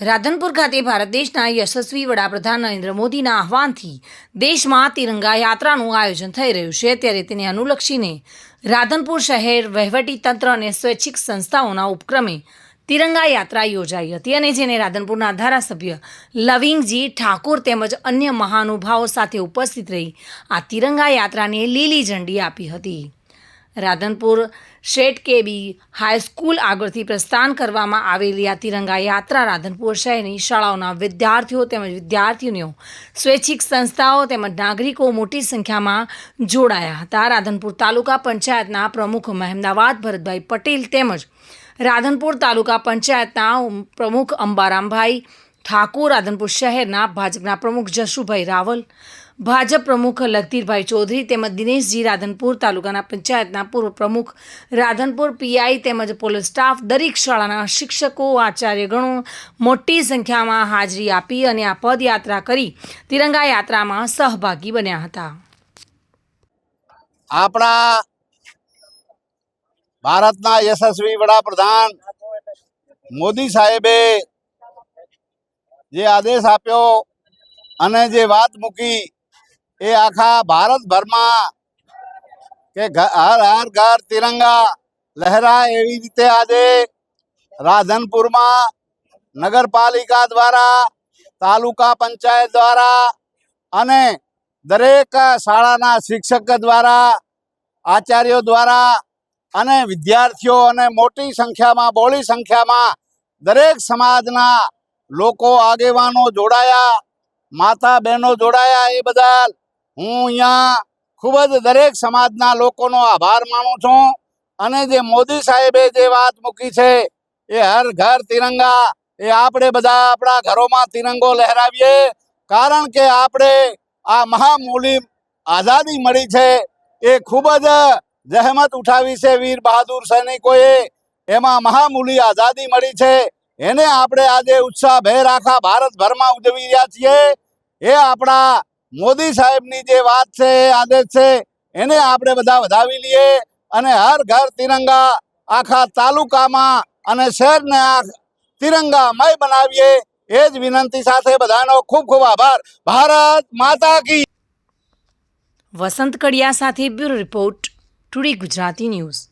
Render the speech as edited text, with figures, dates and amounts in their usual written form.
રાધનપુર ખાતે ભારત દેશના યશસ્વી વડાપ્રધાન નરેન્દ્ર મોદીના આહવાનથી દેશમાં તિરંગા યાત્રાનું આયોજન થઈ રહ્યું છે। ત્યારે તેને અનુલક્ષીને રાધનપુર શહેર વહીવટીતંત્ર અને સ્વૈચ્છિક સંસ્થાઓના ઉપક્રમે તિરંગા યાત્રા યોજાઈ હતી અને જેને રાધનપુરના ધારાસભ્ય લવિંગજી ઠાકોર તેમજ અન્ય મહાનુભાવો સાથે ઉપસ્થિત રહી આ તિરંગા યાત્રાને લીલી ઝંડી આપી હતી। રાધનપુર શેઠ કેબી હાઈસ્કૂલ આગળથી પ્રસ્થાન કરવામાં આવેલી આ તિરંગા યાત્રા રાધનપુર શહેરની શાળાઓના વિદ્યાર્થીઓ તેમજ વિદ્યાર્થીનીઓ, સ્વૈચ્છિક સંસ્થાઓ તેમજ નાગરિકો મોટી સંખ્યામાં જોડાયા હતા। રાધનપુર તાલુકા પંચાયતના પ્રમુખ મહેમદાવાદ ભરતભાઈ પટેલ તેમજ રાધનપુર તાલુકા પંચાયતના પ્રમુખ અંબારામભાઈ ઠાકોર, રાધનપુર શહેરના ભાજપના પ્રમુખ જશુભાઈ રાવલ, ભાજપ પ્રમુખ લખધીરભાઈ ચૌધરી તેમજ દિનેશજી, રાધનપુર તાલુકાના પંચાયતના પૂર્વ પ્રમુખ, રાધનપુર પીઆઈ તેમજ પોલીસ સ્ટાફ, દરેક શાળાના શિક્ષકો, આચાર્યગણો મોટી સંખ્યામાં હાજરી આપી અને આ પદયાત્રા કરી તિરંગા યાત્રામાં સહભાગી બન્યા હતા। આપણા ભારતના યશસ્વી વડાપ્રધાન મોદી સાહેબે જે આદેશ આપ્યો અને જે વાત મૂકી એ આખા ભારતભરમાં કે હર હર ઘર તિરંગા લહેરાય એવી રીતે આજે રાધનપુરમાં નગરપાલિકા દ્વારા, તાલુકા પંચાયત દ્વારા અને દરેક શાળાના શિક્ષક દ્વારા, આચાર્યો દ્વારા અને વિદ્યાર્થીઓ અને મોટી સંખ્યામાં, બહોળી સંખ્યામાં દરેક સમાજના લોકો, આગેવાનો જોડાયા, માતા બહેનો જોડાયા। એ બદલ હું અહીંયા ખૂબ જ દરેક સમાજના લોકોનો આભાર માનું છું। અને જે મોદી સાહેબે જે વાત મૂકી છે એ હર ઘર તિરંગા, એ આપણે બધા આપણા ઘરોમાં તિરંગો લહેરાવીએ, કારણ કે આપણે આ મહામૂલી આઝાદી મળી છે એ ખૂબ જ જહેમત ઉઠાવી છે વીર બહાદુર સૈનિકોએ। એમાં મહામૂલી આઝાદી મળી છે, એને આપણે આજે ઉત્સાહભેર આખા ભારતભરમાં ઉજવી રહ્યા છીએ। એ આપણા મોદી સાહેબની જે વાત છે, આદેશ છે, એને આપણે બધા વધાવી લઈએ અને હર ઘર તિરંગા આખા તાલુકામાં અને શહેરને આ તિરંગામય બનાવીએ, એ જ વિનંતી સાથે બધાનો ખૂબ ખૂબ આભાર। ભારત માતા કી। વસંત કડિયા સાથે bureau report, today Gujarati news.